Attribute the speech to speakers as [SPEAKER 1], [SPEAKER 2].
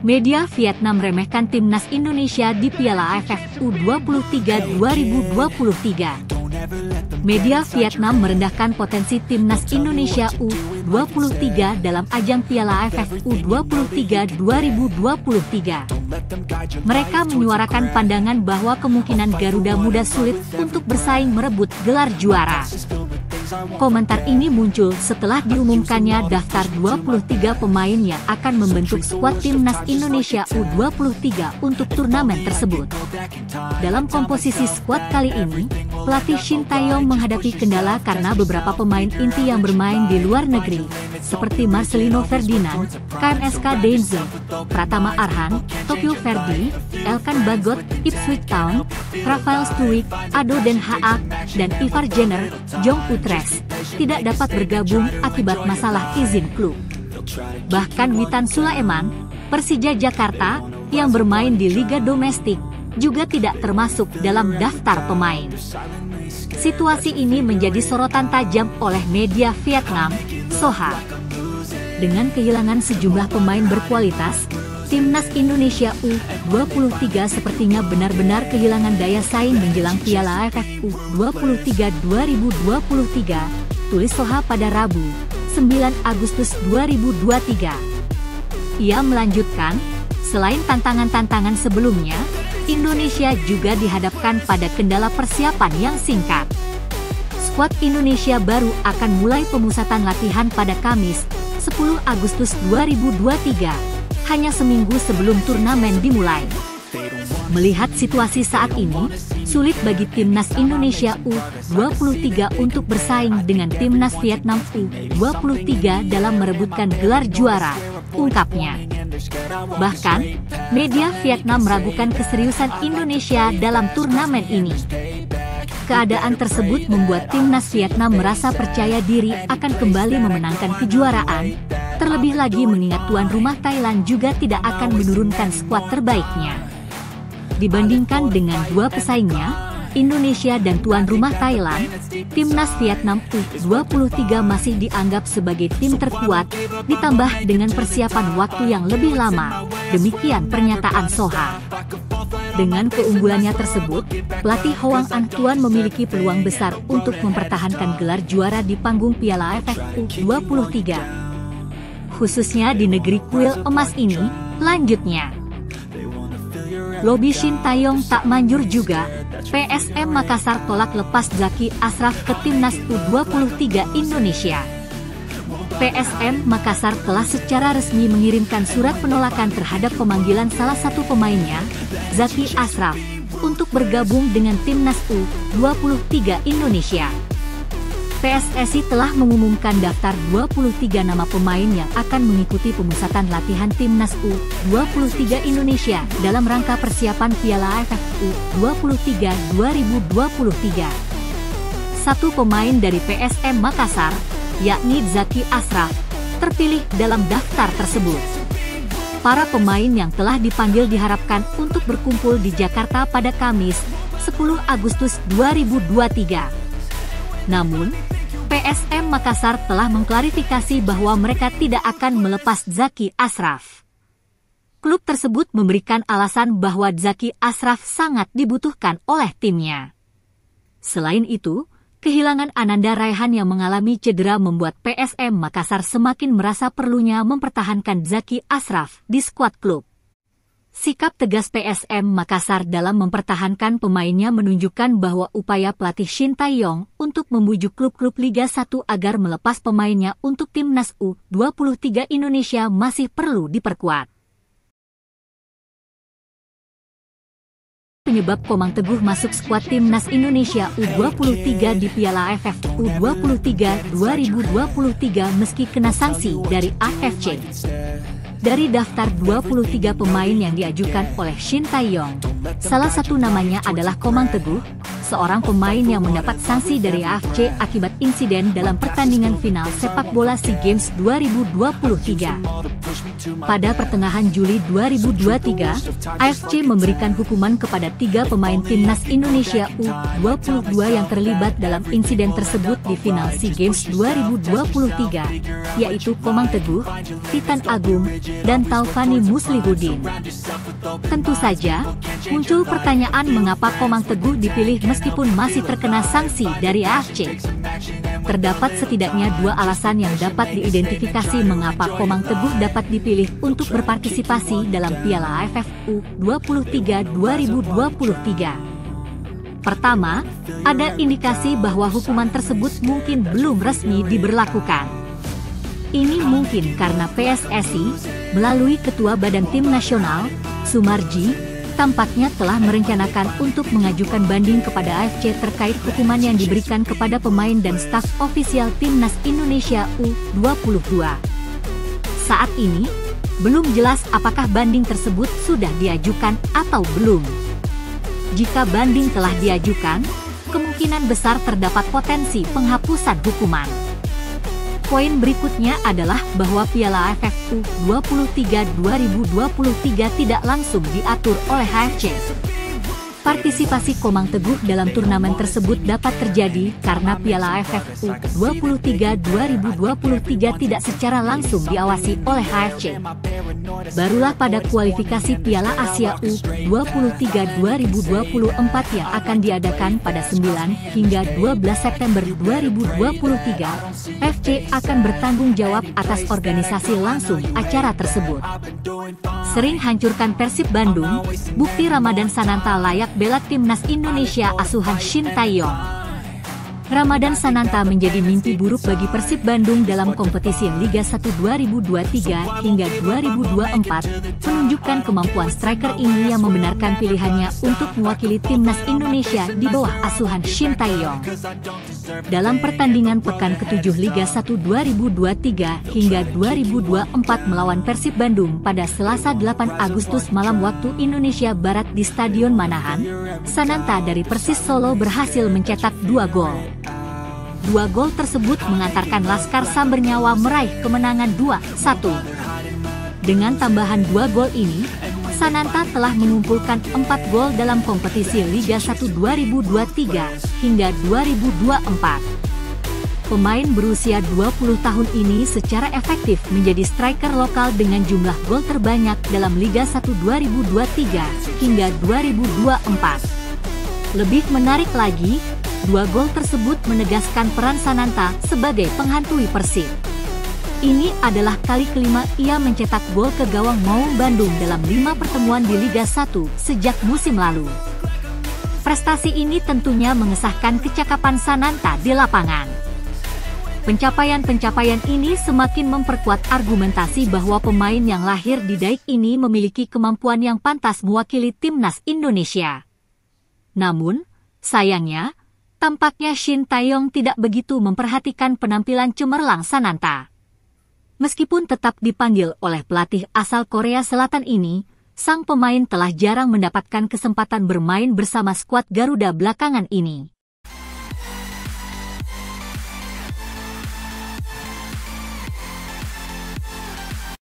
[SPEAKER 1] Media Vietnam remehkan timnas Indonesia di Piala AFF U23 2023. Media Vietnam merendahkan potensi timnas Indonesia U23 dalam ajang Piala AFF U23 2023. Mereka menyuarakan pandangan bahwa kemungkinan Garuda Muda sulit untuk bersaing merebut gelar juara. Komentar ini muncul setelah diumumkannya daftar 23 pemain yang akan membentuk skuad timnas Indonesia U23 untuk turnamen tersebut. Dalam komposisi skuad kali ini, pelatih Shin Tae-yong menghadapi kendala karena beberapa pemain inti yang bermain di luar negeri, seperti Marcelino Ferdinand, KMSK Denze, Pratama Arhan, Tokyo Verdy, Elkan Bagot, Ipswich Town, Rafael Struijk, Ado Den Haag, dan Ivar Jenner, Jong Utrecht, tidak dapat bergabung akibat masalah izin klub. Bahkan Witan Sulaiman, Persija Jakarta, yang bermain di liga domestik, juga tidak termasuk dalam daftar pemain. Situasi ini menjadi sorotan tajam oleh media Vietnam, Soha. Dengan kehilangan sejumlah pemain berkualitas, timnas Indonesia U23 sepertinya benar-benar kehilangan daya saing menjelang Piala AFF U23 2023, tulis Soha pada Rabu, 9 Agustus 2023. Ia melanjutkan, selain tantangan-tantangan sebelumnya, Indonesia juga dihadapkan pada kendala persiapan yang singkat. Skuad Indonesia baru akan mulai pemusatan latihan pada Kamis, 10 Agustus 2023, hanya seminggu sebelum turnamen dimulai. Melihat situasi saat ini, sulit bagi timnas Indonesia U23 untuk bersaing dengan timnas Vietnam U23 dalam merebutkan gelar juara, ungkapnya. Bahkan, media Vietnam meragukan keseriusan Indonesia dalam turnamen ini. Keadaan tersebut membuat timnas Vietnam merasa percaya diri akan kembali memenangkan kejuaraan, terlebih lagi mengingat tuan rumah Thailand juga tidak akan menurunkan skuad terbaiknya. Dibandingkan dengan dua pesaingnya, Indonesia dan tuan rumah Thailand, timnas Vietnam U23 masih dianggap sebagai tim terkuat, ditambah dengan persiapan waktu yang lebih lama, demikian pernyataan Soha. Dengan keunggulannya tersebut, pelatih Hoang Anh Tuan memiliki peluang besar untuk mempertahankan gelar juara di panggung Piala AFF U23. Khususnya di negeri kuil emas ini, lanjutnya. Lobi Shin Tae-yong tak manjur juga, PSM Makassar tolak lepas Zaki Ashraf ke timnas U23 Indonesia. PSM Makassar telah secara resmi mengirimkan surat penolakan terhadap pemanggilan salah satu pemainnya, Zaki Ashraf, untuk bergabung dengan timnas U23 Indonesia. PSSI telah mengumumkan daftar 23 nama pemain yang akan mengikuti pemusatan latihan timnas U23 Indonesia dalam rangka persiapan Piala AFF U23 2023. Satu pemain dari PSM Makassar, yakni Zaki Ashraf, terpilih dalam daftar tersebut. Para pemain yang telah dipanggil diharapkan untuk berkumpul di Jakarta pada Kamis, 10 Agustus 2023. Namun, PSM Makassar telah mengklarifikasi bahwa mereka tidak akan melepas Zaki Ashraf. Klub tersebut memberikan alasan bahwa Zaki Ashraf sangat dibutuhkan oleh timnya. Selain itu, kehilangan Ananda Raihan yang mengalami cedera membuat PSM Makassar semakin merasa perlunya mempertahankan Zaki Ashraf di skuad klub. Sikap tegas PSM Makassar dalam mempertahankan pemainnya menunjukkan bahwa upaya pelatih Shin Tae-yong untuk membujuk klub-klub Liga 1 agar melepas pemainnya untuk timnas U23 Indonesia masih perlu diperkuat. Penyebab Komang Teguh masuk skuad timnas Indonesia U23 di Piala AFF U23 2023 meski kena sanksi dari AFC. Dari daftar 23 pemain yang diajukan oleh Shin Tae-yong, salah satu namanya adalah Komang Teguh, seorang pemain yang mendapat sanksi dari AFC akibat insiden dalam pertandingan final sepak bola SEA Games 2023. Pada pertengahan Juli 2023, AFC memberikan hukuman kepada 3 pemain timnas Indonesia U22 yang terlibat dalam insiden tersebut di final SEA Games 2023, yaitu Komang Teguh, Titan Agung, dan Taufani Muslihuddin. Tentu saja, muncul pertanyaan mengapa Komang Teguh dipilih meskipun masih terkena sanksi dari AFC. Terdapat setidaknya 2 alasan yang dapat diidentifikasi mengapa Komang Teguh dapat dipilih untuk berpartisipasi dalam Piala AFF U23 2023. Pertama, ada indikasi bahwa hukuman tersebut mungkin belum resmi diberlakukan. Ini mungkin karena PSSI, melalui Ketua Badan Tim Nasional, Sumarji, tampaknya telah merencanakan untuk mengajukan banding kepada AFC terkait hukuman yang diberikan kepada pemain dan staf ofisial Timnas Indonesia U22. Saat ini, belum jelas apakah banding tersebut sudah diajukan atau belum. Jika banding telah diajukan, kemungkinan besar terdapat potensi penghapusan hukuman. Poin berikutnya adalah bahwa Piala AFF U23 2023 tidak langsung diatur oleh AFC. Partisipasi Komang Teguh dalam turnamen tersebut dapat terjadi karena Piala AFF U23 2023 tidak secara langsung diawasi oleh AFC. Barulah pada kualifikasi Piala Asia U23 2024 yang akan diadakan pada 9 hingga 12 September 2023, AFC akan bertanggung jawab atas organisasi langsung acara tersebut. Sering hancurkan Persib Bandung, bukti Ramadan Sananta layak bela timnas Indonesia asuhan Shin Tae-yong. Ramadan Sananta menjadi mimpi buruk bagi Persib Bandung dalam kompetisi Liga 1 2023 hingga 2024, menunjukkan kemampuan striker ini yang membenarkan pilihannya untuk mewakili timnas Indonesia di bawah asuhan Shin Tae-yong. Dalam pertandingan pekan ke-7 Liga 1 2023 hingga 2024 melawan Persib Bandung pada Selasa 8 Agustus malam waktu Indonesia Barat di Stadion Manahan, Sananta dari Persis Solo berhasil mencetak 2 gol. 2 gol tersebut mengantarkan Laskar Samber Nyawa meraih kemenangan 2-1. Dengan tambahan 2 gol ini, Sananta telah mengumpulkan 4 gol dalam kompetisi Liga 1 2023 hingga 2024. Pemain berusia 20 tahun ini secara efektif menjadi striker lokal dengan jumlah gol terbanyak dalam Liga 1 2023 hingga 2024. Lebih menarik lagi, 2 gol tersebut menegaskan peran Sananta sebagai penghantui Persib. Ini adalah kali kelima ia mencetak gol ke gawang Maung Bandung dalam 5 pertemuan di Liga 1 sejak musim lalu. Prestasi ini tentunya mengesahkan kecakapan Sananta di lapangan. Pencapaian-pencapaian ini semakin memperkuat argumentasi bahwa pemain yang lahir di Daik ini memiliki kemampuan yang pantas mewakili timnas Indonesia. Namun, sayangnya, tampaknya Shin Tae-yong tidak begitu memperhatikan penampilan cemerlang Sananta. Meskipun tetap dipanggil oleh pelatih asal Korea Selatan ini, sang pemain telah jarang mendapatkan kesempatan bermain bersama skuad Garuda belakangan ini.